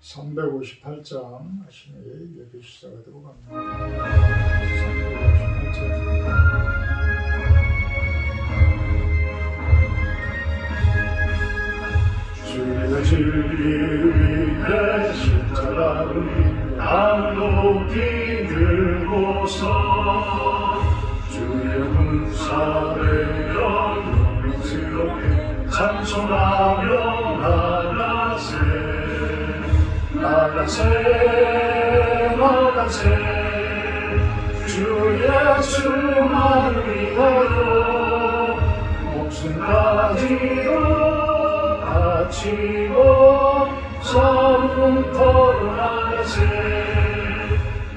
358장 아침에 예배 시작하도록 합니다. 358장 주의 진리 위에 십자가를 양 높이 들고서 주의 문사를 영광스럽게 찬송하며 나가세 주 예수만 위하여 목숨까지도 바치고 싸움터로 나가세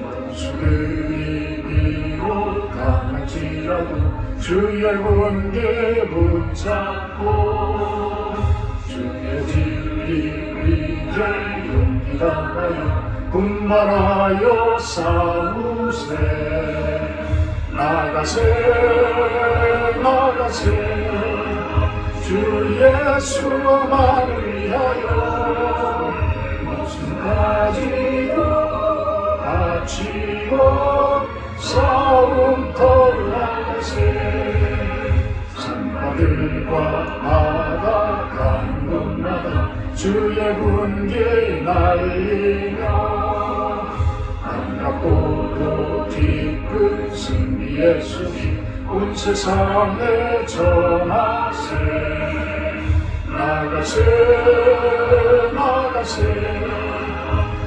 원수를 이기고 강할지라도 주의 군대 붙잡고 주의 진리 위에 용기하여 분발하여 싸우세 나가세 주 예수만 위하여 목숨까지도 바치고 싸움터로 나가세 산바들과 바다 가는 곳마다 주의 군대 날리며 반갑고도 기쁜 승리의 소식 온 세상에 전하세 나가세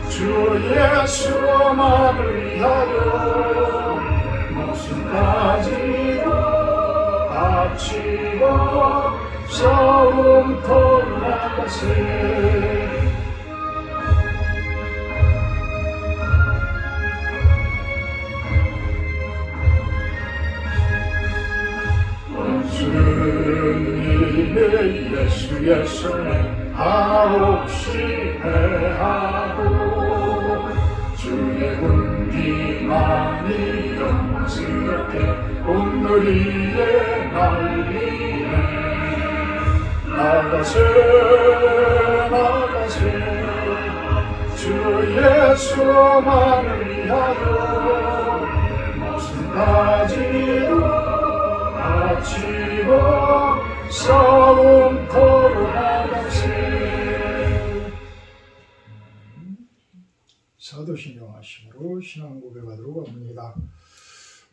주 예수만을 위하여 목숨까지도 바치고 싸움터로 나가세 원수는 예수의 손에 한없이 패하고 주의 군기만이 영광스럽게 온누리에 날리네 나가세 주 예수만을 위하여 목숨까지도 바치고 싸움터로 나가세 사도신경 하심으로 신앙 고백하도록 합니다.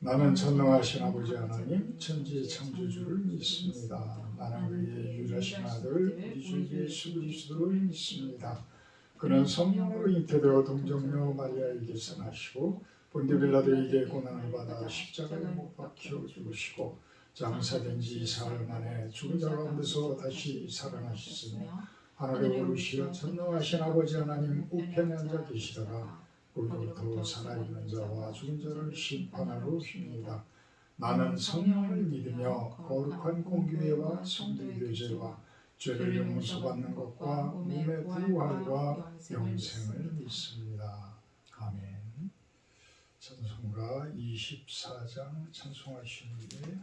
나는 전능하신 아버지 하나님 천지의 창조주를 믿습니다. 나는 그의 유일하신 아들 우리 주 예수 그리스도를 믿습니다. 그는 성령으로 잉태되어 동정녀 마리아에게서 나시고 본디오 빌라도에게 고난을 받아 십자가에 못 박혀 죽으시고 장사된 지 사흘 만에 죽은 자 가운데서 다시 살아나셨으며 하늘에 오르시어 전능하신 아버지 하나님 우편에 앉아 계시더라. 그로부터 살아있는 자와 죽은 자를 심판하러 오십니다. 나는 성령을 믿으며 거룩한 공교회와 성도의 교제와 죄를 용서받는 것과 몸의 부활과 영생을 믿습니다. 아멘. 찬송가 24장 찬송하시는 게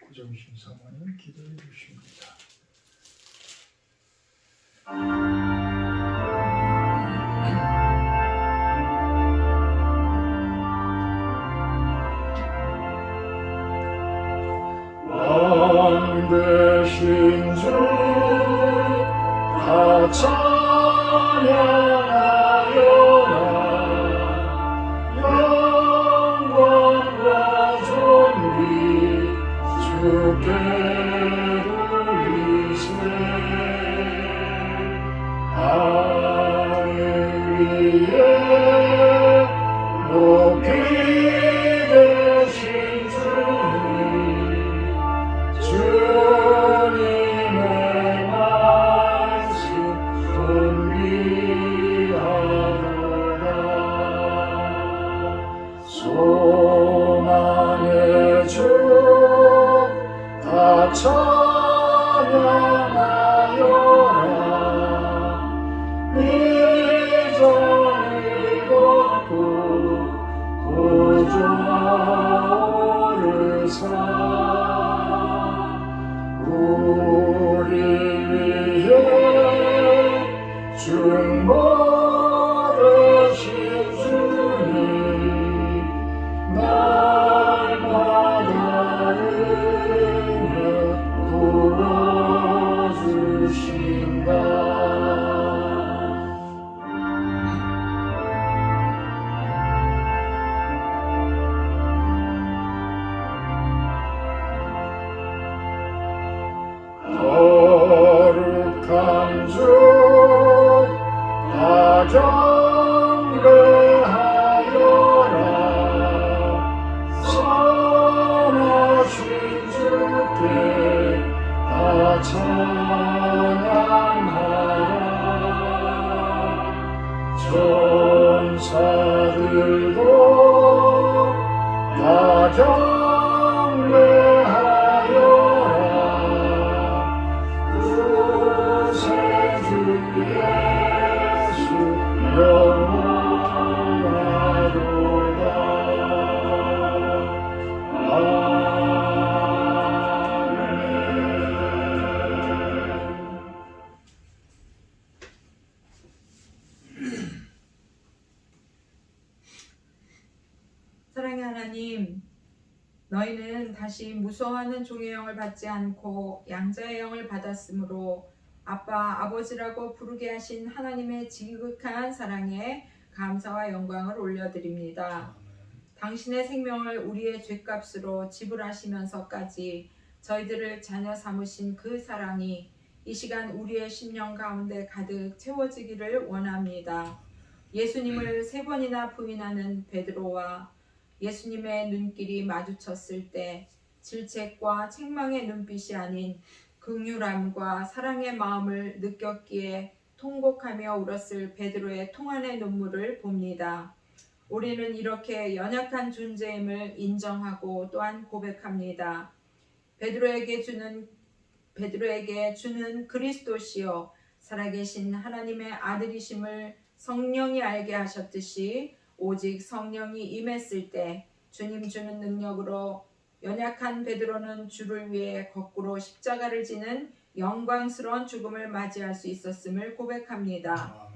고정신 사모님 기도해 주십니다. 왕 되신 주 다 찬양하여라 영광과 존귀 주께 돌리세 하늘 위에 높이 계신 주님의 말씀 존귀하도다 소망의 주 다 찬양하여라 미전을 걷고 구주오르사 우리 위해 주 중보되신 주님 날마다 은혜 부어주신다. 거룩한 주 다 경배하여라. 선하신 주께 다 찬양하라. 천사들도 다 경배하여라. 구세주 예수 영원하도다. 사랑의 하나님, 너희는 다시 무서워하는 종의 영을 받지 않고 양자의 영을 받았으므로 아빠, 아버지라고 부르게 하신 하나님의 지극한 사랑에 감사와 영광을 올려드립니다. 당신의 생명을 우리의 죗값으로 지불하시면서까지 저희들을 자녀 삼으신 그 사랑이 이 시간 우리의 심령 가운데 가득 채워지기를 원합니다. 예수님을 3번이나 부인하는 베드로와 예수님의 눈길이 마주쳤을 때 질책과 책망의 눈빛이 아닌 긍휼함과 사랑의 마음을 느꼈기에 통곡하며 울었을 베드로의 통안의 눈물을 봅니다. 우리는 이렇게 연약한 존재임을 인정하고 또한 고백합니다. 베드로에게 주는 그리스도시요 살아계신 하나님의 아들이심을 성령이 알게 하셨듯이 오직 성령이 임했을 때 주님 주는 능력으로 연약한 베드로는 주를 위해 거꾸로 십자가를 지는 영광스러운 죽음을 맞이할 수 있었음을 고백합니다.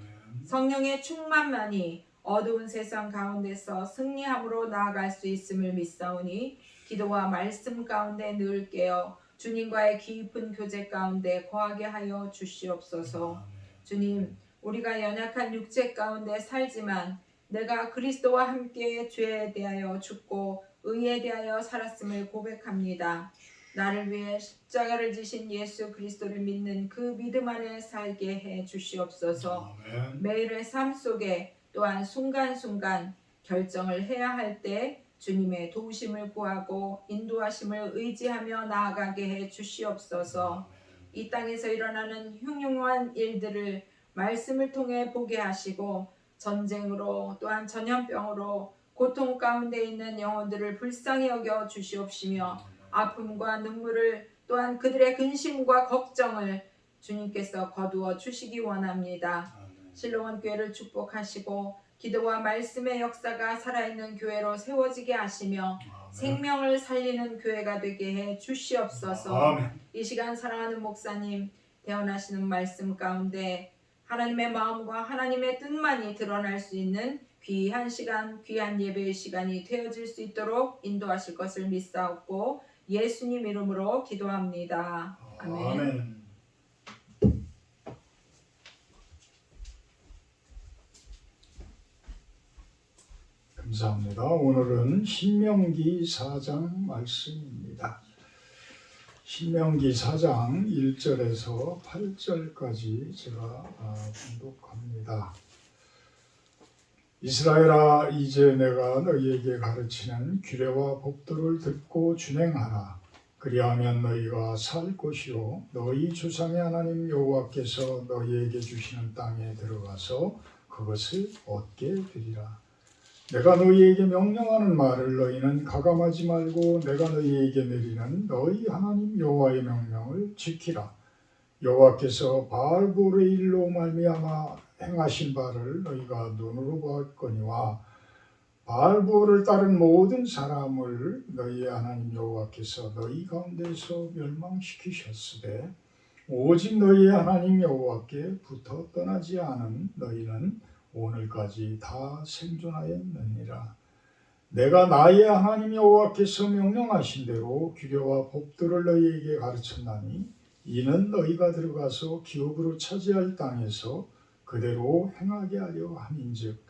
성령의 충만만이 어두운 세상 가운데서 승리함으로 나아갈 수 있음을 믿사오니 기도와 말씀 가운데 늘 깨어 주님과의 깊은 교제 가운데 거하게 하여 주시옵소서. 주님, 우리가 연약한 육체 가운데 살지만 내가 그리스도와 함께 죄에 대하여 죽고 의에 대하여 살았음을 고백합니다. 나를 위해 십자가를 지신 예수 그리스도를 믿는 그 믿음 안에 살게 해 주시옵소서. 매일의 삶 속에 또한 순간순간 결정을 해야 할 때 주님의 도우심을 구하고 인도하심을 의지하며 나아가게 해 주시옵소서. 이 땅에서 일어나는 흉흉한 일들을 말씀을 통해 보게 하시고 전쟁으로 또한 전염병으로 고통 가운데 있는 영혼들을 불쌍히 여겨 주시옵시며 아픔과 눈물을 또한 그들의 근심과 걱정을 주님께서 거두어 주시기 원합니다. 실로원 교회를 축복하시고 기도와 말씀의 역사가 살아있는 교회로 세워지게 하시며 생명을 살리는 교회가 되게 해 주시옵소서. 이 시간 사랑하는 목사님 대언하시는 말씀 가운데 하나님의 마음과 하나님의 뜻만이 드러날 수 있는 귀한 시간, 귀한 예배의 시간이 되어질 수 있도록 인도하실 것을 믿사옵고 예수님 이름으로 기도합니다. 아멘. 감사합니다. 오늘은 신명기 4장 말씀입니다. 신명기 4장 1절에서 8절까지 제가 봉독합니다. 이스라엘아, 이제 내가 너희에게 가르치는 규례와 법도를 듣고 준행하라. 그리하면 너희가 살 것이요 너희 조상의 하나님 여호와께서 너희에게 주시는 땅에 들어가서 그것을 얻게 되리라. 내가 너희에게 명령하는 말을 너희는 가감하지 말고 내가 너희에게 내리는 너희 하나님 여호와의 명령을 지키라. 여호와께서 바알볼의 일로 말미암아 행하신 바를 너희가 눈으로 보았거니와 바알볼을 따른 모든 사람을 너희의 하나님 여호와께서 너희 가운데서 멸망시키셨으되 오직 너희의 하나님 여호와께 붙어 떠나지 않은 너희는 오늘까지 다 생존하였느니라. 내가 나의 하나님 여호와께서 명령하신 대로 규례와 법도를 너희에게 가르쳤나니 이는 너희가 들어가서 기업으로 차지할 땅에서 그대로 행하게 하려 함인즉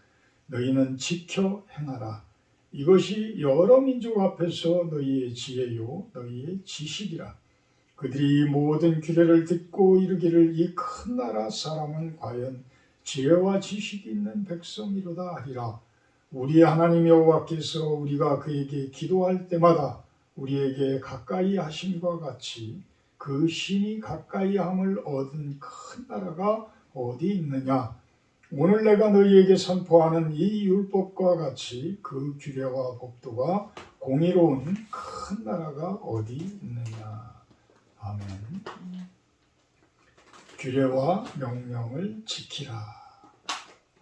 너희는 지켜 행하라. 이것이 여러 민족 앞에서 너희의 지혜요 너희의 지식이라. 그들이 모든 규례를 듣고 이르기를 이 큰 나라 사람은 과연 지혜와 지식이 있는 백성이로다 하리라. 우리 하나님 여호와께서 우리가 그에게 기도할 때마다 우리에게 가까이 하심과 같이 그 신이 가까이 함을 얻은 큰 나라가 어디 있느냐. 오늘 내가 너희에게 선포하는 이 율법과 같이 그 규례와 법도가 공의로운 큰 나라가 어디 있느냐. 아멘. 규례와 명령을 지키라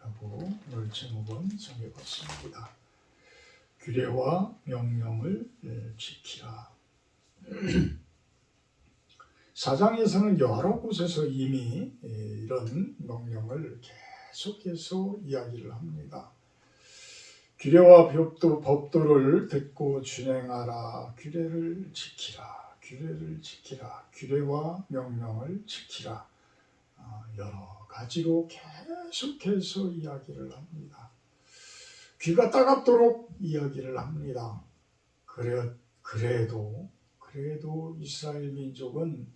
라고 오늘 제목은 정해봤습니다. 규례와 명령을 지키라. 사장에서는 여러 곳에서 이미 이런 명령을 계속해서 이야기를 합니다. 규례와 법도를 듣고 준행하라. 규례를 지키라. 규례를 지키라. 규례와 명령을 지키라. 여러 가지로 계속해서 이야기를 합니다. 귀가 따갑도록 이야기를 합니다. 그래도 이스라엘 민족은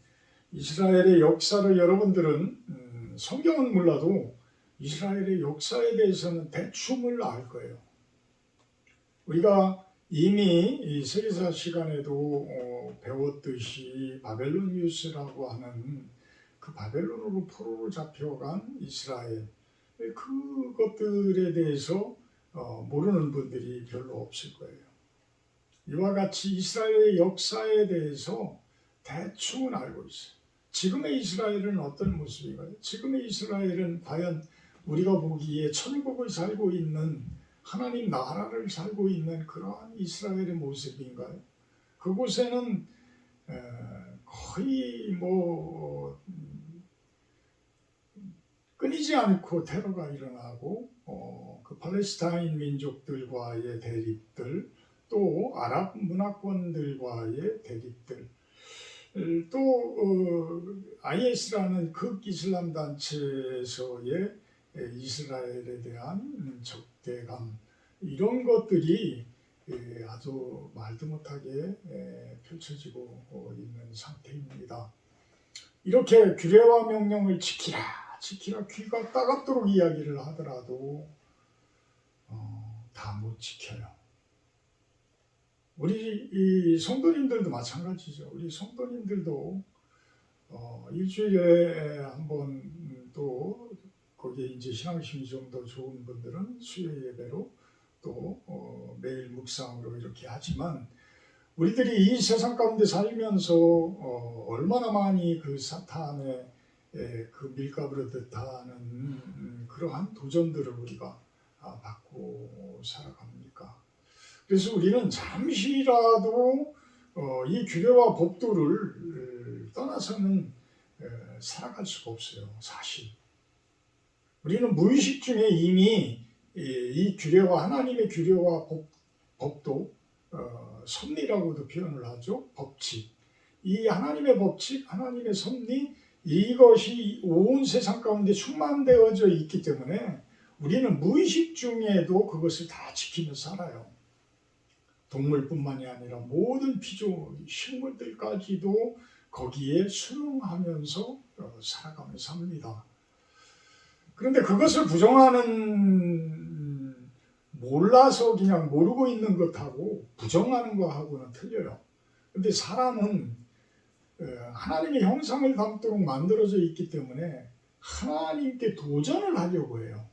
이스라엘의 역사를 여러분들은 성경은 몰라도 이스라엘의 역사에 대해서는 대충을 알 거예요. 우리가 이미 이 세계사 시간에도 배웠듯이 바벨론 뉴스라고 하는 그 바벨론으로 포로로 잡혀간 이스라엘 그것들에 대해서 모르는 분들이 별로 없을 거예요. 이와 같이 이스라엘의 역사에 대해서 대충은 알고 있어요. 지금의 이스라엘은 어떤 모습인가요? 지금의 이스라엘은 과연 우리가 보기에 천국을 살고 있는 하나님 나라를 살고 있는 그러한 이스라엘의 모습인가요? 그곳에는 거의 끊이지 않고 테러가 일어나고 그 팔레스타인 민족들과의 대립들 또 아랍 문화권들과의 대립들 또 IS라는 극이슬람 단체에서의 이스라엘에 대한 적대감 이런 것들이 아주 말도 못하게 펼쳐지고 있는 상태입니다. 이렇게 규례와 명령을 지키라 귀가 따갑도록 이야기를 하더라도 다 못 지켜요. 우리 이 성도님들도 마찬가지죠. 우리 성도님들도 일주일에 한 번 또 거기에 이제 신앙심이 좀 더 좋은 분들은 수요 예배로 또 매일 묵상으로 이렇게 하지만 우리들이 이 세상 가운데 살면서 얼마나 많이 그 사탄의 그 밀가부르듯 하는 그러한 도전들을 우리가 받고 살아갑니까? 그래서 우리는 잠시라도 이 규례와 법도를 떠나서는 살아갈 수가 없어요. 사실 우리는 무의식 중에 이미 이 규례와 하나님의 규례와 법도 섭리라고도 표현을 하죠. 법칙. 이 하나님의 법칙, 하나님의 섭리 이것이 온 세상 가운데 충만되어져 있기 때문에 우리는 무의식 중에도 그것을 다 지키며 살아요. 동물뿐만이 아니라 모든 피조 식물들까지도 거기에 순응하면서 살아가며 삽니다. 그런데 그것을 부정하는 몰라서 그냥 모르고 있는 것하고 부정하는 것하고는 틀려요. 그런데 사람은 하나님의 형상을 담도록 만들어져 있기 때문에 하나님께 도전을 하려고 해요.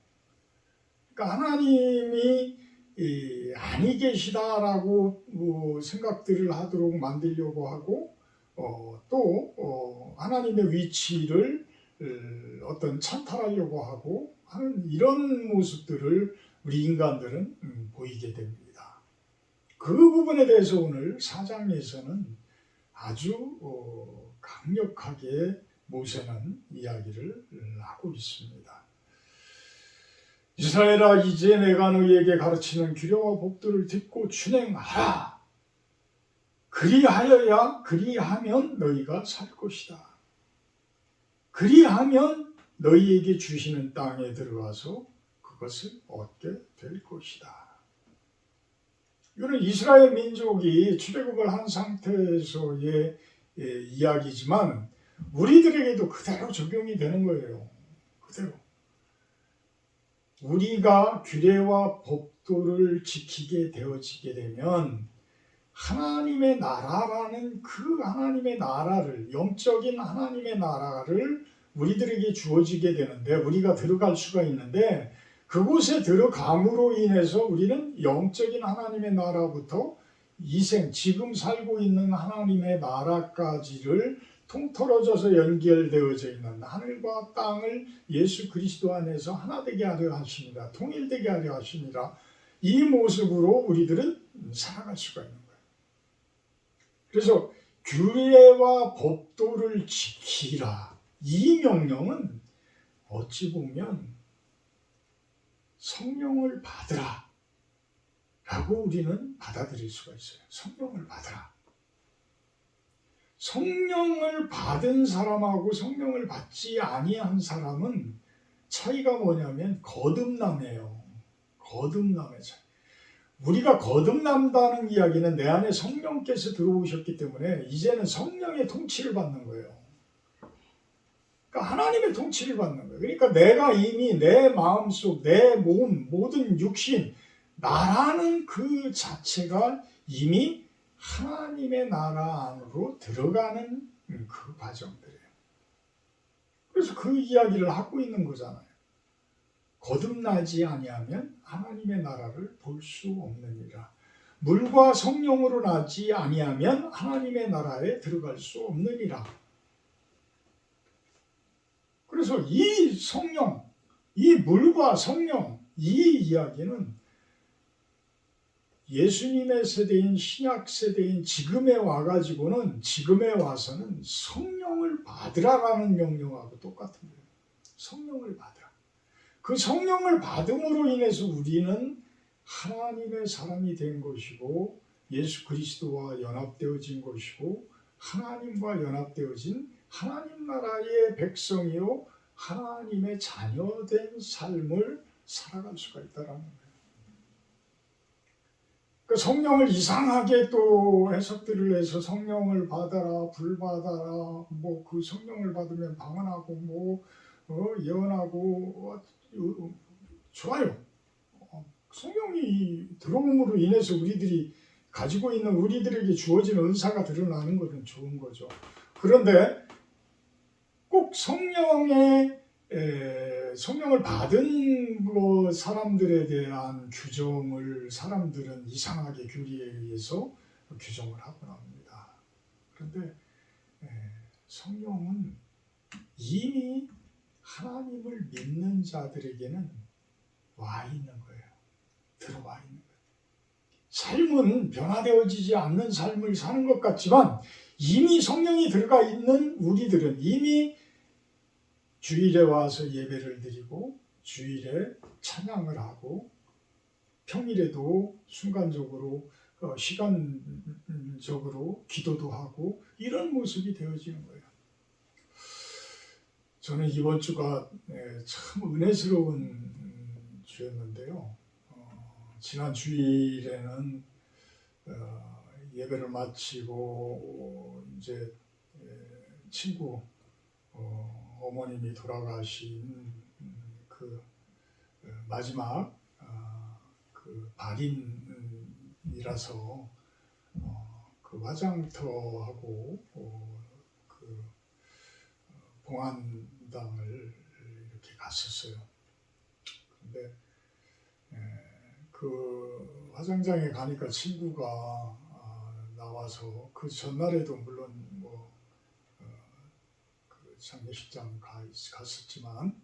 그러니까 하나님이 아니 계시다라고 생각들을 하도록 만들려고 하고 또 하나님의 위치를 어떤 찬탈하려고 하고 하는 이런 모습들을 우리 인간들은 보이게 됩니다. 그 부분에 대해서 오늘 4장에서는 아주 강력하게 모세는 이야기를 하고 있습니다. 이스라엘아, 이제 내가 너희에게 가르치는 규례와 법도를 듣고 준행하라. 그리하면 너희가 살 것이다. 그리하면 너희에게 주시는 땅에 들어가서 그것을 얻게 될 것이다. 이거는 이스라엘 민족이 출애굽을 한 상태에서의 이야기지만 우리들에게도 그대로 적용이 되는 거예요. 그대로. 우리가 규례와 법도를 지키게 되어지게 되면 하나님의 나라라는 그 하나님의 나라를, 영적인 하나님의 나라를 우리들에게 주어지게 되는데, 우리가 들어갈 수가 있는데, 그곳에 들어감으로 인해서 우리는 영적인 하나님의 나라부터 지금 살고 있는 하나님의 나라까지를 통틀어져서 연결되어져 있는 하늘과 땅을 예수 그리스도 안에서 하나 되게 하려 하십니다. 통일되게 하려 하십니다. 이 모습으로 우리들은 살아갈 수가 있는 거예요. 그래서 규례와 법도를 지키라. 이 명령은 어찌 보면 성령을 받으라 라고 우리는 받아들일 수가 있어요. 성령을 받으라. 성령을 받은 사람하고 성령을 받지 아니한 사람은 차이가 뭐냐면 거듭남이에요. 거듭남의 차이. 우리가 거듭난다는 이야기는 내 안에 성령께서 들어오셨기 때문에 이제는 성령의 통치를 받는 거예요. 그러니까 하나님의 통치를 받는 거예요. 그러니까 내가 이미 내 마음속, 내 몸, 모든 육신, 나라는 그 자체가 이미 하나님의 나라 안으로 들어가는 그 과정들이에요. 그래서 그 이야기를 하고 있는 거잖아요. 거듭나지 아니하면 하나님의 나라를 볼 수 없느니라. 물과 성령으로 나지 아니하면 하나님의 나라에 들어갈 수 없느니라. 그래서 이 성령, 이 물과 성령, 이 이야기는 예수님의 세대인 신약 세대인 지금에 와가지고는 지금에 와서는 성령을 받으라라는 명령하고 똑같은 거예요. 성령을 받으라. 그 성령을 받음으로 인해서 우리는 하나님의 사람이 된 것이고 예수 그리스도와 연합되어진 것이고 하나님과 연합되어진 하나님 나라의 백성이요 하나님의 자녀된 삶을 살아갈 수가 있다라는 거예요. 그 성령을 이상하게 또 해석들을 해서 성령을 받아라, 불 받아라, 뭐 그 성령을 받으면 방언하고 예언하고 좋아요. 성령이 들어옴으로 인해서 우리들이 가지고 있는 우리들에게 주어진 은사가 드러나는 것은 좋은 거죠. 그런데 꼭 성령을 받은 사람들에 대한 규정을 사람들은 이상하게 교리에 의해서 규정을 하곤 합니다. 그런데 성령은 이미 하나님을 믿는 자들에게는 와 있는 거예요. 들어와 있는 거예요. 삶은 변화되어지지 않는 삶을 사는 것 같지만 이미 성령이 들어가 있는 우리들은 이미 주일에 와서 예배를 드리고 주일에 찬양을 하고 평일에도 순간적으로 시간적으로 기도도 하고 이런 모습이 되어지는 거예요. 저는 이번 주가 참 은혜스러운 주였는데요. 지난 주일에는 예배를 마치고 이제 친구 어머님이 돌아가신 그 마지막 그 발인이라서 그 화장터하고 그 봉안당을 이렇게 갔었어요. 근데 그 화장장에 가니까 친구가 나와서 그 전날에도 물론 그 장례식장 갔었지만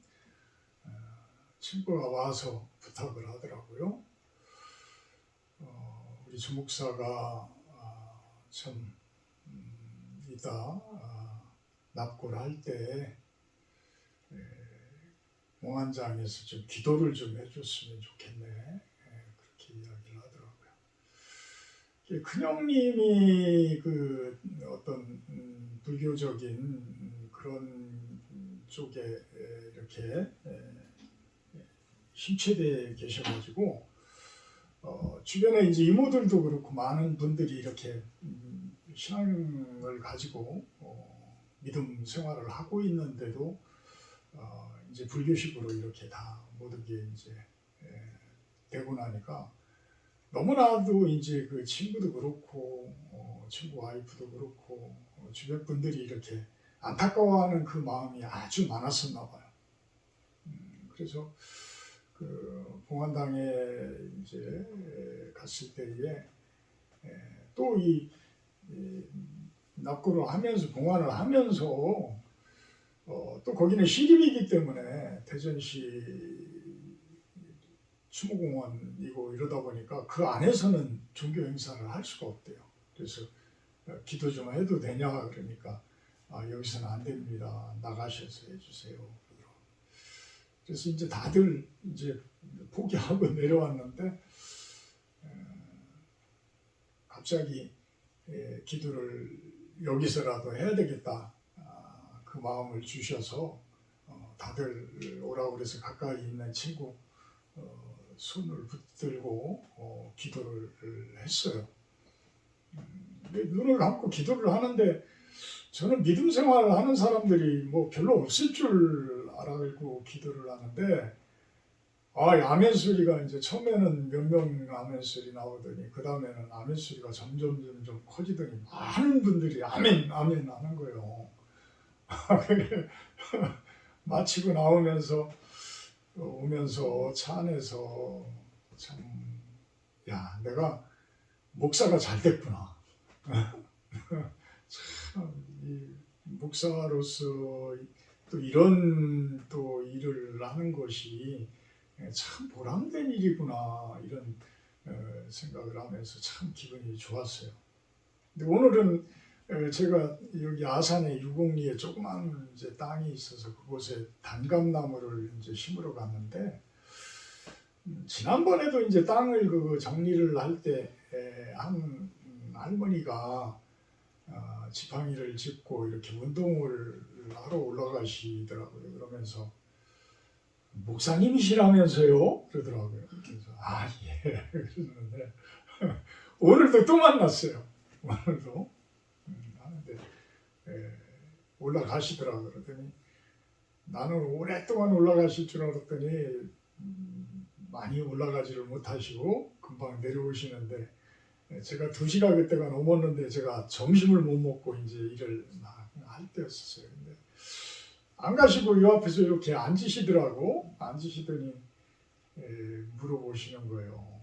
친구가 와서 부탁을 하더라고요. 우리 주목사가 참 이따 납고를 할 때 공안장에서 좀 기도를 좀 해줬으면 좋겠네. 그렇게 이야기를 하더라고요. 큰형님이 그 어떤 불교적인 그런 쪽에 이렇게 심취되어 계셔가지고 주변에 이제 이모들도 그렇고 많은 분들이 이렇게 신앙을 가지고 믿음 생활을 하고 있는데도 이제 불교식으로 이렇게 다 모든 게 이제 되고 나니까 너무나도 이제 그 친구도 그렇고 친구 와이프도 그렇고 주변 분들이 이렇게 안타까워하는 그 마음이 아주 많았었나 봐요. 그래서 그 봉안당에 이제 갔을 때에 또 이 납고를 하면서 봉안을 하면서 또 거기는 시립이기 때문에 대전시 추모공원이고 이러다 보니까 그 안에서는 종교 행사를 할 수가 없대요. 그래서 기도 좀 해도 되냐 그러니까 여기서는 안 됩니다. 나가셔서 해주세요. 그래서 이제 다들 이제 포기하고 내려왔는데 갑자기 기도를 여기서라도 해야 되겠다 그 마음을 주셔서 다들 오라고 그래서 가까이 있는 친구 손을 붙들고 기도를 했어요. 눈을 감고 기도를 하는데 저는 믿음 생활을 하는 사람들이 뭐 별로 없을 줄 알고 기도를 하는데 아멘 소리가 이제 처음에는 몇 명 아멘 소리 나오더니 그 다음에는 아멘 소리가 점점 커지더니 많은 분들이 아멘 아멘 하는 거예요. 마치고 오면서 차 안에서 참 내가 목사가 잘 됐구나. 참 이 목사로서 또 이런 또 일을 하는 것이 참 보람된 일이구나 이런 생각을 하면서 참 기분이 좋았어요. 근데 오늘은 제가 여기 아산에 유곡리에 조그만 이제 땅이 있어서 그곳에 단감나무를 이제 심으러 갔는데 지난번에도 이제 땅을 그 정리를 할 때 한 할머니가 지팡이를 짚고 이렇게 운동을 하러 올라가시더라고요. 그러면서 목사님이시라면서요? 그러더라고요. 그래서 예. 그러는데 오늘도 또 만났어요. 오늘도 하는데 올라가시더라고요. 그러더니 나는 오랫동안 올라가실 줄 알았더니 많이 올라가지를 못하시고 금방 내려오시는데 제가 2시가 그때가 넘었는데 제가 점심을 못 먹고 이제 일을 막 할 때였었어요. 근데 안 가시고 이 앞에서 이렇게 앉으시더라고. 앉으시더니 물어보시는 거예요.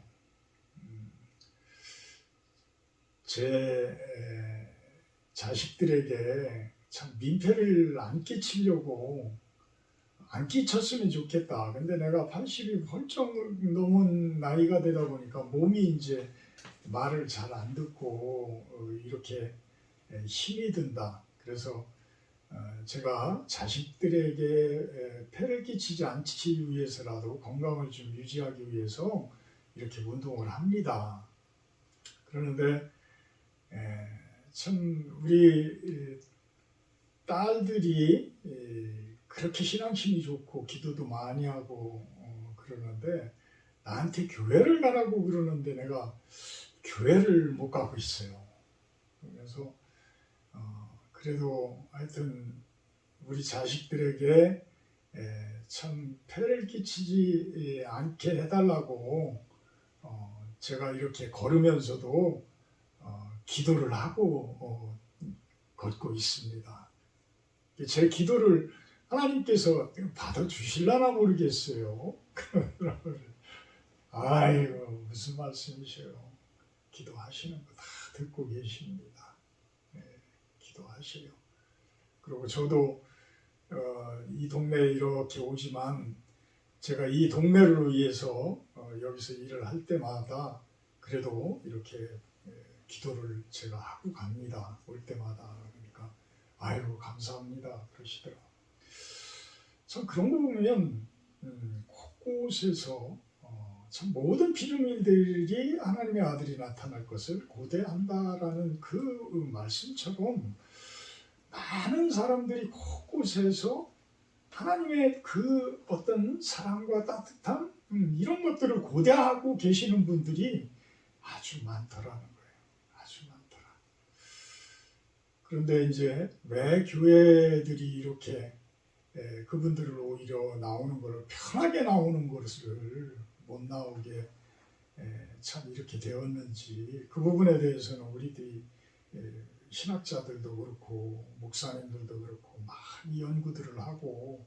제 자식들에게 참 민폐를 안 끼치려고 안 끼쳤으면 좋겠다. 근데 내가 80이 훌쩍 넘은 나이가 되다 보니까 몸이 이제 말을 잘 안 듣고 이렇게 힘이 든다. 그래서 제가 자식들에게 폐를 끼치지 않기 위해서라도 건강을 좀 유지하기 위해서 이렇게 운동을 합니다. 그러는데 참 우리 딸들이 그렇게 신앙심이 좋고 기도도 많이 하고 그러는데 나한테 교회를 가라고 그러는데 내가 교회를 못 가고 있어요. 그래서 그래도 하여튼 우리 자식들에게 참 폐를 끼치지 않게 해달라고 제가 이렇게 걸으면서도 기도를 하고 걷고 있습니다. 제 기도를 하나님께서 받아주실라나 모르겠어요. 아이고 무슨 말씀이세요. 기도하시는 거 다 듣고 계십니다. 기도하세요. 그리고 저도 이 동네에 이렇게 오지만 제가 이 동네를 위해서 여기서 일을 할 때마다 그래도 이렇게 기도를 제가 하고 갑니다. 올 때마다. 그러니까 아이고 감사합니다 그러시더라. 참 그런 거 보면 곳곳에서 참 모든 피조물들이 하나님의 아들이 나타날 것을 고대한다라는 그 말씀처럼 많은 사람들이 곳곳에서 하나님의 그 어떤 사랑과 따뜻함 이런 것들을 고대하고 계시는 분들이 아주 많더라는 거예요. 아주 많더라. 그런데 이제 왜 교회들이 이렇게 그분들을 오히려 나오는 것을 편하게 나오는 것을 못 나오게 참 이렇게 되었는지 그 부분에 대해서는 우리들이 신학자들도 그렇고 목사님들도 그렇고 많이 연구들을 하고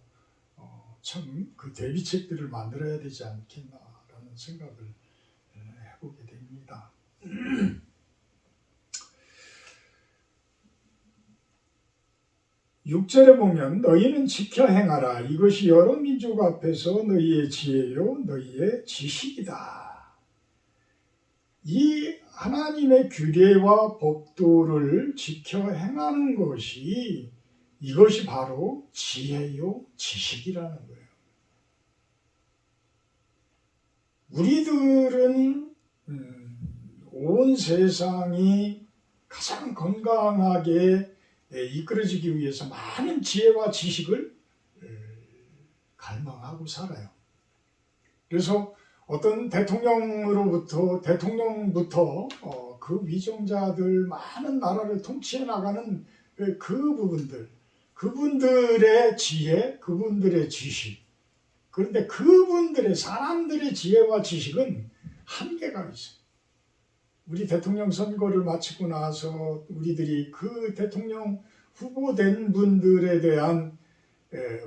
참 그 대비책들을 만들어야 되지 않겠나라는 생각을 해보게 됩니다. 6절에 보면 너희는 지켜 행하라. 이것이 여러 민족 앞에서 너희의 지혜요 너희의 지식이다. 이 하나님의 규례와 법도를 지켜 행하는 것이 이것이 바로 지혜요 지식이라는 거예요. 우리들은 온 세상이 가장 건강하게 이끌어지기 위해서 많은 지혜와 지식을 갈망하고 살아요. 그래서 어떤 대통령부터 그 위정자들 많은 나라를 통치해 나가는 그 부분들, 그분들의 지혜, 그분들의 지식. 그런데 그분들의 사람들의 지혜와 지식은 한계가 있어요. 우리 대통령 선거를 마치고 나서 우리들이 그 대통령 후보된 분들에 대한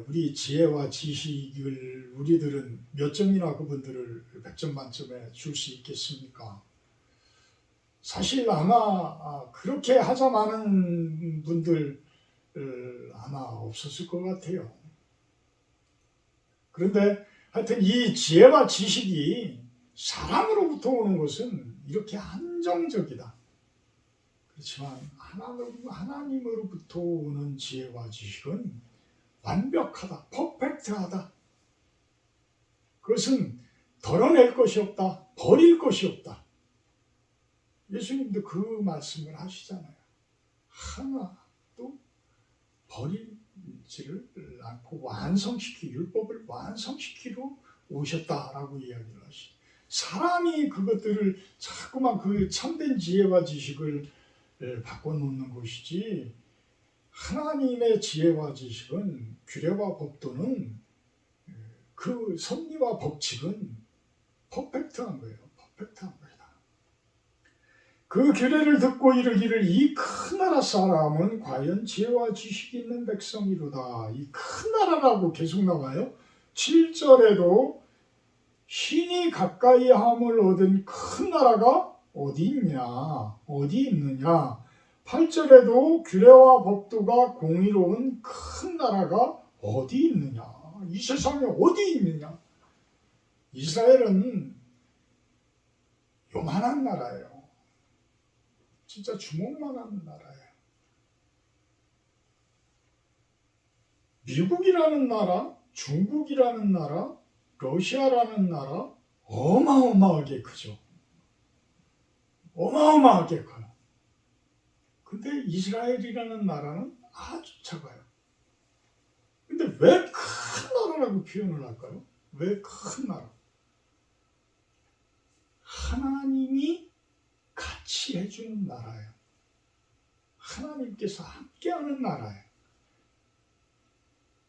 우리 지혜와 지식을 우리들은 몇 점이나 그분들을 100점 만점에 줄 수 있겠습니까? 사실 아마 그렇게 하자마는 분들 아마 없었을 것 같아요. 그런데 하여튼 이 지혜와 지식이 사람으로부터 오는 것은 이렇게 한정적이다. 그렇지만 하나님으로부터 오는 지혜와 지식은 완벽하다, 퍼펙트하다. 그것은 덜어낼 것이 없다, 버릴 것이 없다. 예수님도 그 말씀을 하시잖아요. 하나도 버리지를 않고 율법을 완성시키러 오셨다라고 이야기를 하시죠. 사람이 그것들을 자꾸만 그 참된 지혜와 지식을 바꿔놓는 것이지 하나님의 지혜와 지식은 규례와 법도는 그 섭리와 법칙은 퍼펙트한 거예요. 퍼펙트한 거다. 그 규례를 듣고 이르기를 이 큰 나라 사람은 과연 지혜와 지식이 있는 백성이로다. 이 큰 나라라고 계속 나와요. 7절에도 신이 가까이 함을 얻은 큰 나라가 어디 있냐? 어디 있느냐? 8절에도 규례와 법도가 공의로운 큰 나라가 어디 있느냐? 이 세상에 어디 있느냐? 이스라엘은 요만한 나라예요. 진짜 주먹만한 나라예요. 미국이라는 나라, 중국이라는 나라, 러시아라는 나라 어마어마하게 크죠. 어마어마하게 커요. 근데 이스라엘이라는 나라는 아주 작아요. 근데 왜 큰 나라라고 표현을 할까요? 왜 큰 나라? 하나님이 같이 해주는 나라예요. 하나님께서 함께하는 나라예요.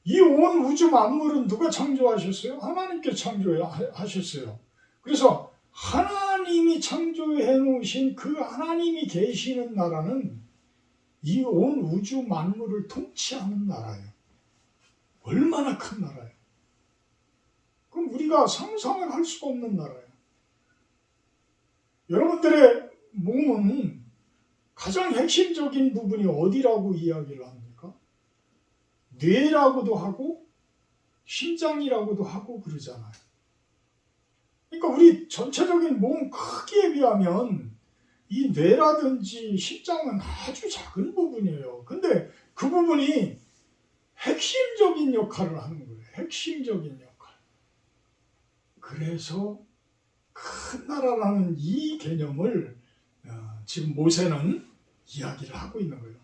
이 온 우주 만물은 누가 창조하셨어요? 하나님께 창조하셨어요. 그래서 하나님이 창조해 놓으신 그 하나님이 계시는 나라는 이 온 우주 만물을 통치하는 나라예요. 얼마나 큰 나라예요. 그럼 우리가 상상을 할 수가 없는 나라예요. 여러분들의 몸은 가장 핵심적인 부분이 어디라고 이야기를 합니까? 뇌라고도 하고 심장이라고도 하고 그러잖아요. 그러니까 우리 전체적인 몸 크기에 비하면 이 뇌라든지 심장은 아주 작은 부분이에요. 근데 그 부분이 핵심적인 역할을 하는 거예요. 핵심적인 역할. 그래서 큰 나라라는 이 개념을 지금 모세는 이야기를 하고 있는 거예요.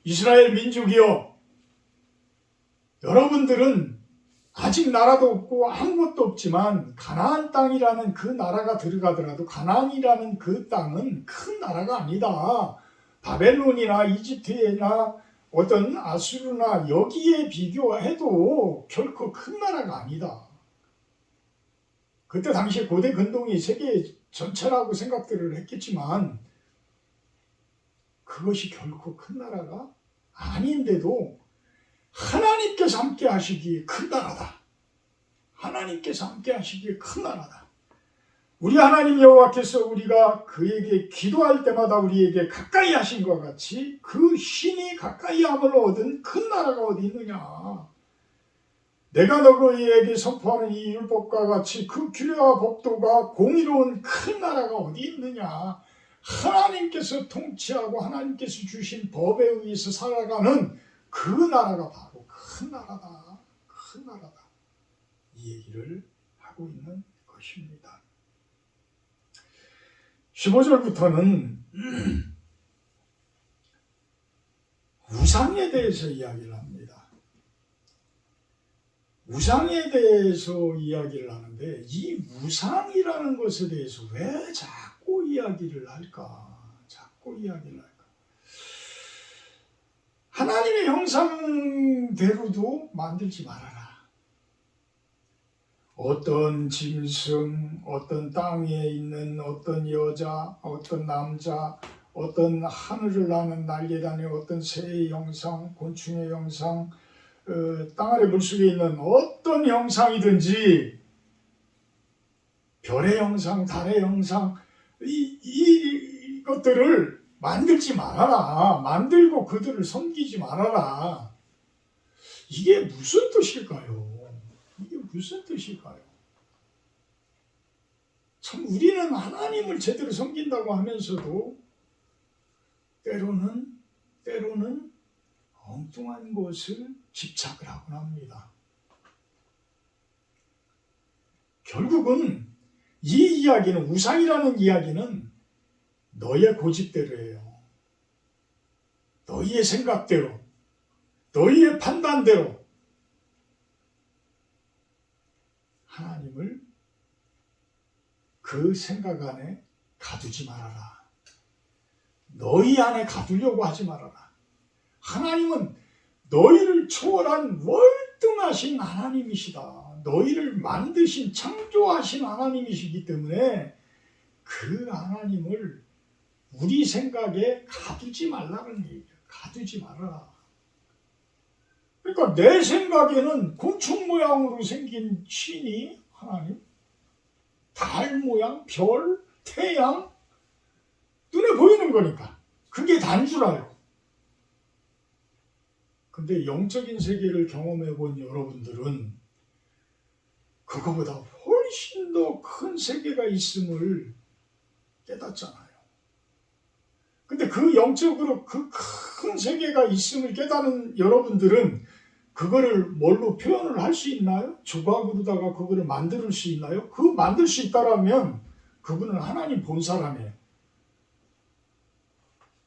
이스라엘 민족이여, 여러분들은 아직 나라도 없고 아무것도 없지만 가나안 땅이라는 그 나라가 들어가더라도 가나안이라는 그 땅은 큰 나라가 아니다. 바벨론이나 이집트나 어떤 아수르나 여기에 비교해도 결코 큰 나라가 아니다. 그때 당시 고대 근동이 세계 전체라고 생각들을 했겠지만 그것이 결코 큰 나라가 아닌데도 하나님께서 함께 하시기에 큰 나라다. 하나님께서 함께 하시기에 큰 나라다. 우리 하나님 여호와께서 우리가 그에게 기도할 때마다 우리에게 가까이 하신 것 같이 그 신이 가까이 함을 얻은 큰 나라가 어디 있느냐. 내가 너희에게 선포하는 이 율법과 같이 그 규례와 법도가 공의로운 큰 나라가 어디 있느냐. 하나님께서 통치하고 하나님께서 주신 법에 의해서 살아가는 그 나라가 바로 큰 나라다. 큰 나라다. 이 얘기를 하고 있는 것입니다. 15절부터는 우상에 대해서 이야기를 합니다. 우상에 대해서 이야기를 하는데 이 우상이라는 것에 대해서 왜 자꾸 이야기를 할까? 자꾸 이야기를 할까? 하나님의 형상대로도 만들지 말아라. 어떤 짐승, 어떤 땅에 있는 어떤 여자, 어떤 남자, 어떤 하늘을 나는 날개다니 어떤 새의 형상, 곤충의 형상, 땅 아래 물속에 있는 어떤 형상이든지 별의 형상, 달의 형상, 이것들을 만들지 말아라. 만들고 그들을 섬기지 말아라. 이게 무슨 뜻일까요? 이게 무슨 뜻일까요? 참 우리는 하나님을 제대로 섬긴다고 하면서도 때로는 엉뚱한 것을 집착을 하곤 합니다. 결국은 이 이야기는 우상이라는 이야기는 너의 고집대로예요. 너희의 생각대로, 너희의 판단대로 하나님을 그 생각 안에 가두지 말아라. 너희 안에 가두려고 하지 말아라. 하나님은 너희를 초월한 월등하신 하나님이시다. 너희를 만드신 창조하신 하나님이시기 때문에 그 하나님을 우리 생각에 가두지 말라는 얘기예요. 가두지 말아라. 그러니까 내 생각에는 곤충 모양으로 생긴 신이 하나님, 달 모양, 별, 태양, 눈에 보이는 거니까 그게 다인 줄 알고. 근데 영적인 세계를 경험해 본 여러분들은 그거보다 훨씬 더 큰 세계가 있음을 깨닫잖아요. 근데 그 영적으로 그 큰 세계가 있음을 깨닫는 여러분들은 그거를 뭘로 표현을 할 수 있나요? 조각으로다가 그거를 만들 수 있나요? 그 만들 수 있다라면 그분은 하나님 본 사람이에요.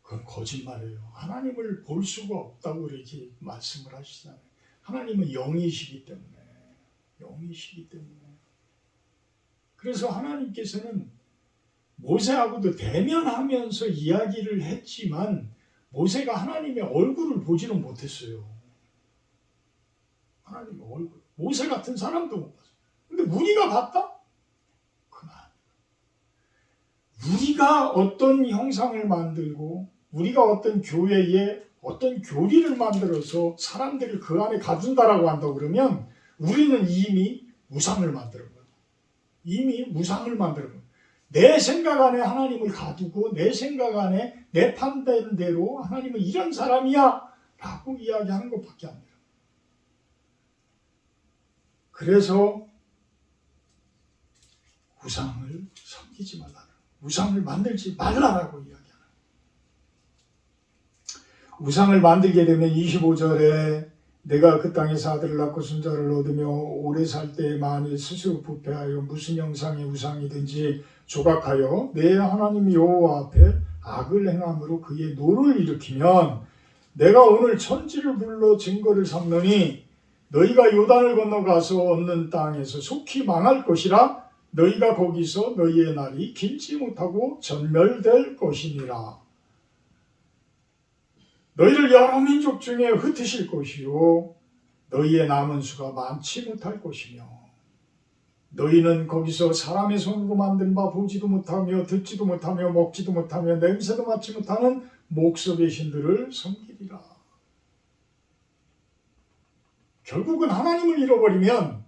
그건 거짓말이에요. 하나님을 볼 수가 없다고 이렇게 말씀을 하시잖아요. 하나님은 영이시기 때문에. 영이시기 때문에. 그래서 하나님께서는 모세하고도 대면하면서 이야기를 했지만 모세가 하나님의 얼굴을 보지는 못했어요. 하나님의 얼굴. 모세 같은 사람도 못 봤어요. 근데 우리가 봤다? 그만. 우리가 어떤 형상을 만들고 우리가 어떤 교회에 어떤 교리를 만들어서 사람들이 그 안에 가둔다라고 한다고 그러면 우리는 이미 우상을 만드는 거예요. 이미 우상을 만드는 거예요. 내 생각 안에 하나님을 가두고 내 생각 안에 내 판단대로 하나님은 이런 사람이야 라고 이야기하는 것밖에 안 돼요. 그래서 우상을 섬기지 말라는, 우상을 만들지 말라라고 이야기하는. 우상을 만들게 되면 25절에 내가 그 땅에서 아들을 낳고 손자를 얻으며 오래 살 때에 만일 스스로 부패하여 무슨 형상의 우상이든지 조각하여 내 하나님 여호와 앞에 악을 행함으로 그의 노를 일으키면 내가 오늘 천지를 불러 증거를 삼노니 너희가 요단을 건너가서 얻는 땅에서 속히 망할 것이라 너희가 거기서 너희의 날이 길지 못하고 전멸될 것이니라. 너희를 여러 민족 중에 흩으실 것이요 너희의 남은 수가 많지 못할 것이며 너희는 거기서 사람의 손으로 만든 바 보지도 못하며 듣지도 못하며 먹지도 못하며 냄새도 맡지 못하는 목석의 신들을 섬기리라. 결국은 하나님을 잃어버리면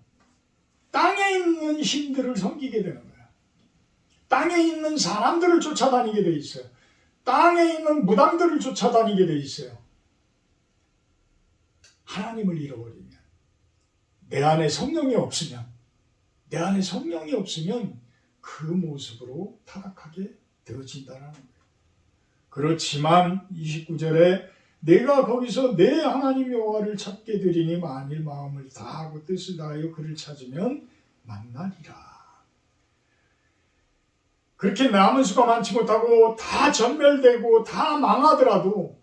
땅에 있는 신들을 섬기게 되는 거야. 땅에 있는 사람들을 쫓아다니게 돼 있어요. 땅에 있는 무당들을 쫓아다니게 돼 있어요. 하나님을 잃어버리면, 내 안에 성령이 없으면 그 모습으로 타락하게 되어진다는 거예요. 그렇지만 29절에 내가 거기서 내 하나님 여호와를 찾게 되리니 만일 마음을 다하고 뜻을 다하여 그를 찾으면 만나리라. 그렇게 남은 수가 많지 못하고 다 전멸되고 다 망하더라도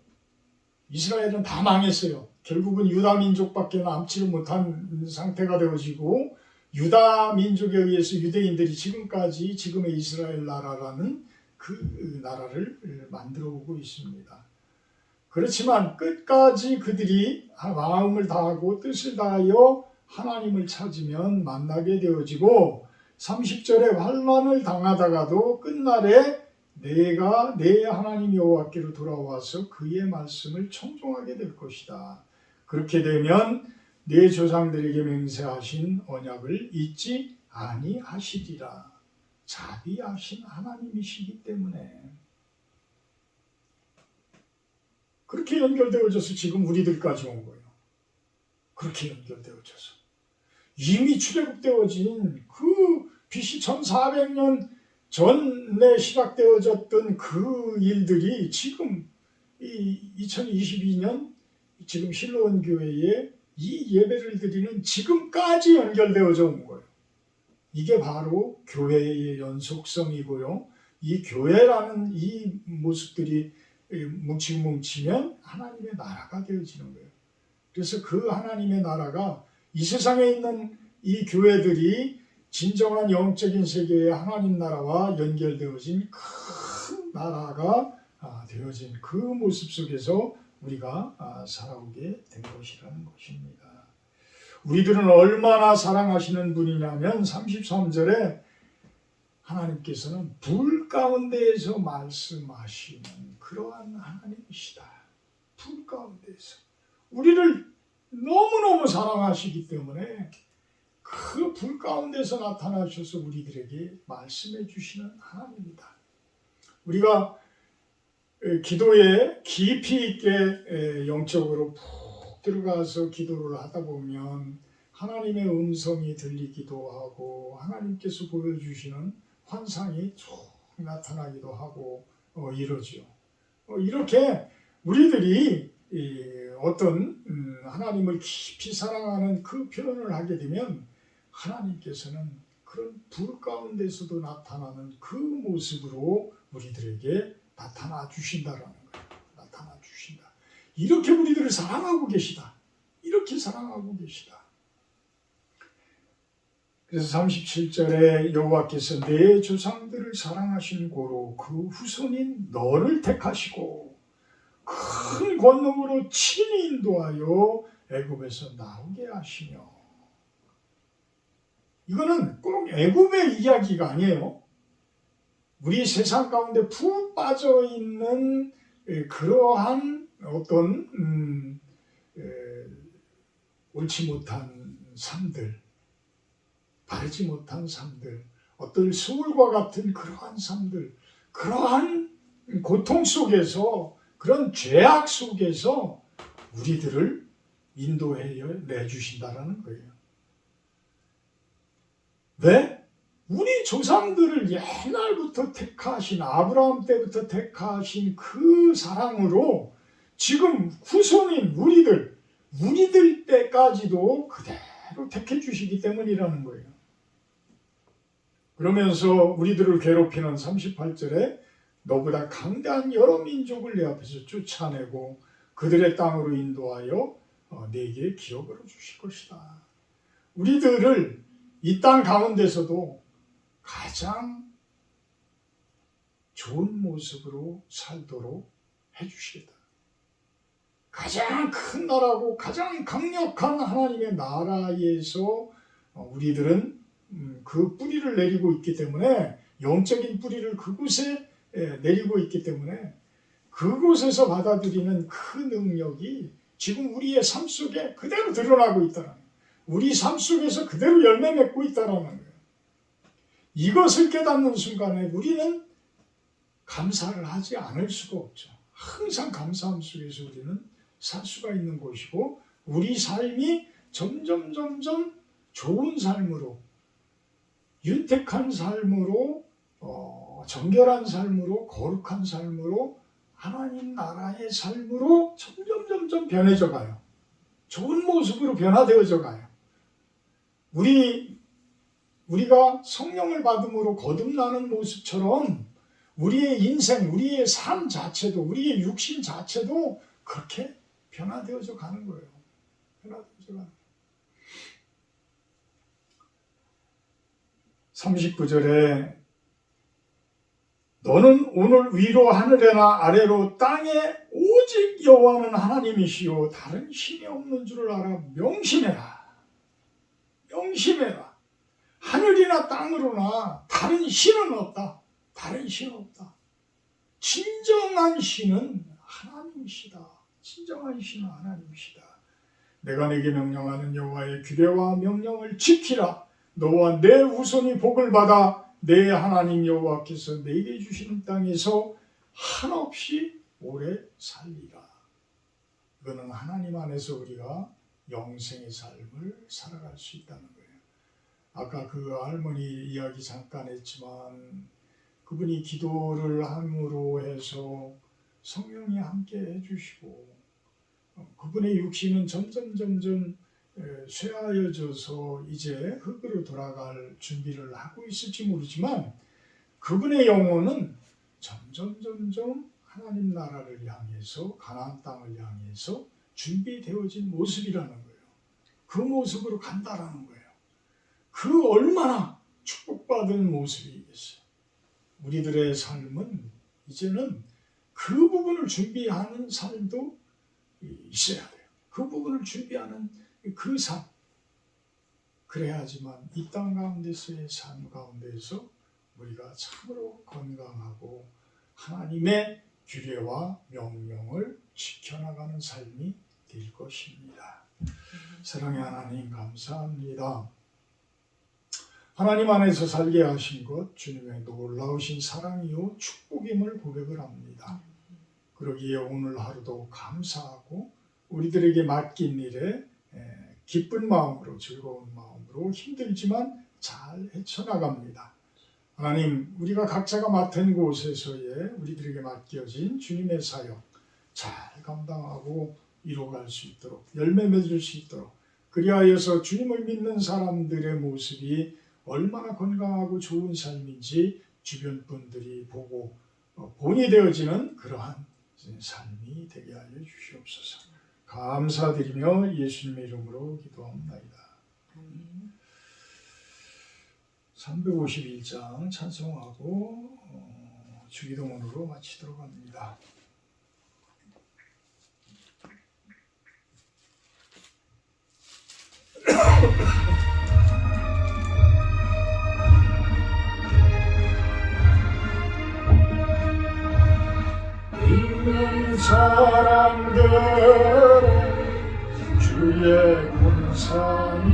이스라엘은 다 망했어요. 결국은 유다 민족밖에 남지를 못한 상태가 되어지고 유다 민족에 의해서 유대인들이 지금까지 지금의 이스라엘 나라라는 그 나라를 만들어 오고 있습니다. 그렇지만 끝까지 그들이 마음을 다하고 뜻을 다하여 하나님을 찾으면 만나게 되어지고 30절에 환난을 당하다가도 끝날에 내가 내 하나님 여호와께로 돌아와서 그의 말씀을 청종하게 될 것이다. 그렇게 되면 내 조상들에게 맹세하신 언약을 잊지 아니하시리라. 자비하신 하나님이시기 때문에 그렇게 연결되어져서 지금 우리들까지 온 거예요. 그렇게 연결되어져서 이미 출애굽되어진 그 BC 1400년 전에 시작되어졌던 그 일들이 지금 이 2022년 지금 실로원 교회에 이 예배를 드리는 지금까지 연결되어져 온 거예요. 이게 바로 교회의 연속성이고요. 이 교회라는 이 모습들이 뭉치면 하나님의 나라가 되어지는 거예요. 그래서 그 하나님의 나라가 이 세상에 있는 이 교회들이 진정한 영적인 세계의 하나님 나라와 연결되어진 큰 나라가 되어진 그 모습 속에서 우리가 살아오게 된 것이라는 것입니다. 우리들은 얼마나 사랑하시는 분이냐면 33절에 하나님께서는 불 가운데에서 말씀하시는 그러한 하나님이시다. 불 가운데에서 우리를 너무너무 사랑하시기 때문에 그 불 가운데서 나타나셔서 우리들에게 말씀해 주시는 하나님이다. 우리가 기도에 깊이 있게 영적으로 푹 들어가서 기도를 하다 보면 하나님의 음성이 들리기도 하고 하나님께서 보여주시는 환상이 쭉 나타나기도 하고 이러죠. 이렇게 우리들이 어떤 하나님을 깊이 사랑하는 그 표현을 하게 되면 하나님께서는 그런 불 가운데서도 나타나는 그 모습으로 우리들에게 나타나 주신다라는 거예요. 나타나 주신다. 이렇게 우리들을 사랑하고 계시다. 이렇게 사랑하고 계시다. 그래서 37절에 여호와께서 내 조상들을 사랑하신 고로 그 후손인 너를 택하시고 큰 권능으로 친히 인도하여 애굽에서 나오게 하시며 이거는 꼭 애굽의 이야기가 아니에요. 우리 세상 가운데 푹 빠져 있는 그러한 어떤 옳지 못한 삶들, 바르지 못한 삶들, 어떤 소울과 같은 그러한 삶들, 그러한 고통 속에서 그런 죄악 속에서 우리들을 인도해 내주신다라는 거예요. 왜? 우리 조상들을 옛날부터 택하신 아브라함 때부터 택하신 그 사랑으로 지금 후손인 우리들 때까지도 그대로 택해 주시기 때문이라는 거예요. 그러면서 우리들을 괴롭히는 38절에 너보다 강대한 여러 민족을 내 앞에서 쫓아내고 그들의 땅으로 인도하여 내게 기업으로 주실 것이다. 우리들을 이 땅 가운데서도 가장 좋은 모습으로 살도록 해주시겠다. 가장 큰 나라고 가장 강력한 하나님의 나라에서 우리들은 그 뿌리를 내리고 있기 때문에, 영적인 뿌리를 그곳에 내리고 있기 때문에 그곳에서 받아들이는 그 능력이 지금 우리의 삶 속에 그대로 드러나고 있다는 거예요. 우리 삶 속에서 그대로 열매 맺고 있다는 거예요. 이것을 깨닫는 순간에 우리는 감사를 하지 않을 수가 없죠. 항상 감사함 속에서 우리는 살 수가 있는 것이고, 우리 삶이 점점 좋은 삶으로, 윤택한 삶으로, 정결한 삶으로, 거룩한 삶으로, 하나님 나라의 삶으로 점점 변해져 가요. 좋은 모습으로 변화되어져 가요. 우리가 성령을 받음으로 거듭나는 모습처럼 우리의 인생, 우리의 삶 자체도, 우리의 육신 자체도 그렇게 변화되어져 가는 거예요. 변화되어져 가는 거예요. 39절에 너는 오늘 위로 하늘에나 아래로 땅에 오직 여호와는 하나님이시요 다른 신이 없는 줄을 알아 명심해라. 명심해라. 하늘이나 땅으로나 다른 신은 없다. 다른 신은 없다. 진정한 신은 하나님이시다. 진정한 신은 하나님이시다. 내가 네게 명령하는 여호와의 규례와 명령을 지키라. 너와 내 후손이 복을 받아 내 하나님 여호와께서 내게 주시는 땅에서 한없이 오래 살리라. 이거는 하나님 안에서 우리가 영생의 삶을 살아갈 수 있다는 거예요. 아까 그 할머니 이야기 잠깐 했지만 그분이 기도를 함으로 해서 성령이 함께 해주시고 그분의 육신은 점점 쇠하여져서 이제 흙으로 돌아갈 준비를 하고 있을지 모르지만 그분의 영혼은 점점 하나님 나라를 향해서, 가나안 땅을 향해서 준비되어진 모습이라는 거예요. 그 모습으로 간다라는 거예요. 그 얼마나 축복받은 모습이겠어요. 우리들의 삶은 이제는 그 부분을 준비하는 삶도 있어야 돼요. 그 부분을 준비하는 그 삶. 그래야지만 이 땅 가운데서의 삶 가운데서 우리가 참으로 건강하고 하나님의 규례와 명령을 지켜나가는 삶이 될 것입니다. 사랑의 하나님 감사합니다. 하나님 안에서 살게 하신 것 주님의 놀라우신 사랑이요 축복임을 고백을 합니다. 그러기에 오늘 하루도 감사하고 우리들에게 맡긴 일에 기쁜 마음으로, 즐거운 마음으로, 힘들지만 잘 헤쳐나갑니다. 하나님, 우리가 각자가 맡은 곳에서의 우리들에게 맡겨진 주님의 사역 잘 감당하고 이루어갈 수 있도록, 열매 맺을 수 있도록, 그리하여서 주님을 믿는 사람들의 모습이 얼마나 건강하고 좋은 삶인지 주변 분들이 보고 본이 되어지는 그러한 삶이 되게 하여 주시옵소서. 감사드리며 예수님의 이름으로 기도합니다. 351장 찬송하고 주기도문으로 마치도록 합니다. 있는 사람들의 주의 군상이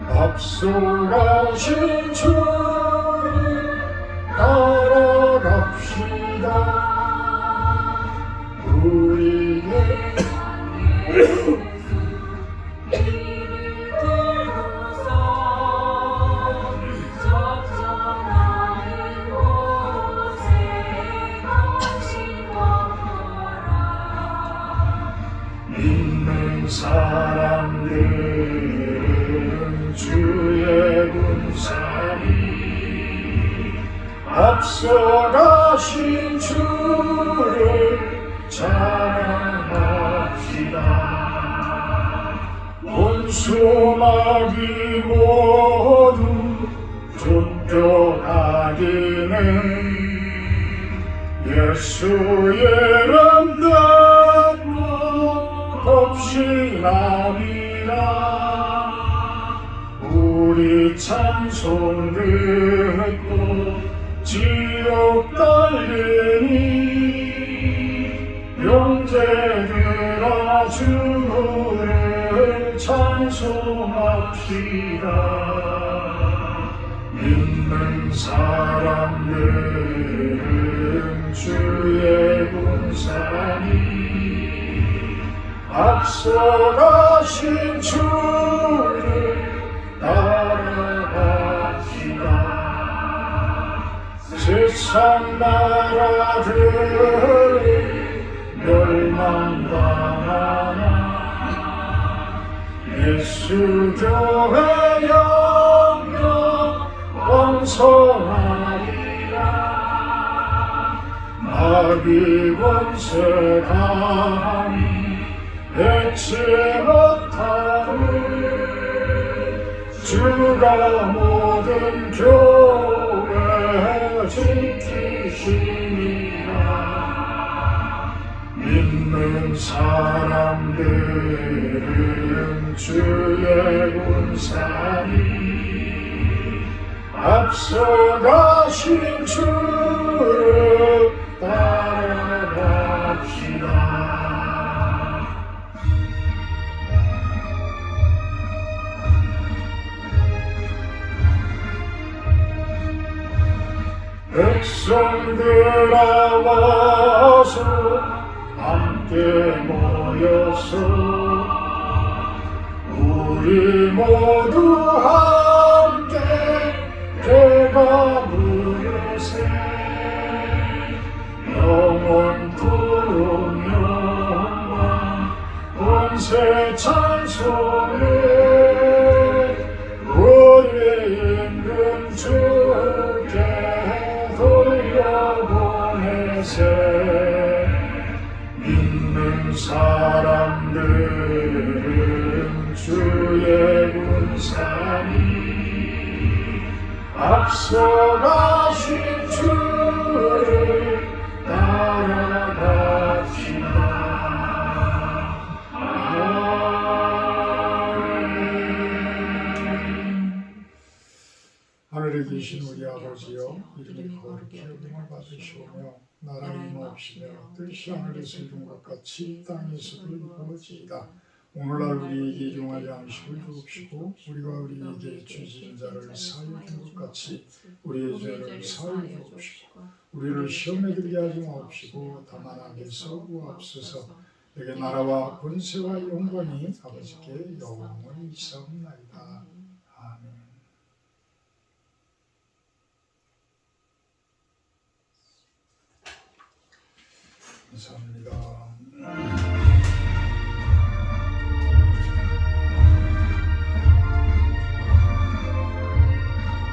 앞서가신 주를 따라갑시다. 우리의 앞서가신 주를 찬양합시다. 원수마귀 모두 쫓겨가기는 예수의 이름 듣고 겁시나니라. 우리 찬송 듣고 지옥 달리니 형제들아 주를 찬송합시다. 믿는 사람들은 주의 군사니 앞서가신 주를 따라갑시다. 세상 나라들이 멸망당하나 예수 교회 영영 왕성하리라. 마귀 권세 감히 배치 못하는 주가 모든 교회 지키시니라. 믿는 사람들은 주의 군사니 앞서가신 주를 따라갑시다. 백성들아 와서 함께 모여서 우리 모두 함께 대가 부르세. 영원토록 영광 권세 찬송해 우리 임금 주께 돌려보내세. 믿는 사람들은 주의 군사니 앞서가신 주를 따라갑시다. 하늘에 계신 우리 아버지여, 이름이 거룩히 여김을 받으시오며 나라의 임하옵시며 뜻이 하늘에서 이룬 것 같이 땅에서도 이루어지이다. 오늘날 우리에게 일용할 양식을 주옵시고 우리가 우리에게 죄지은 자를 사하여 준 것 같이 우리의 죄를 사하여 주옵시고 우리를 시험에 들게 하지 마옵시고 다만 악에서 구하옵소서. 내게 나라와 권세와 영광이 아버지께 영원히 있사옵나이다. 아멘. 감사합니다.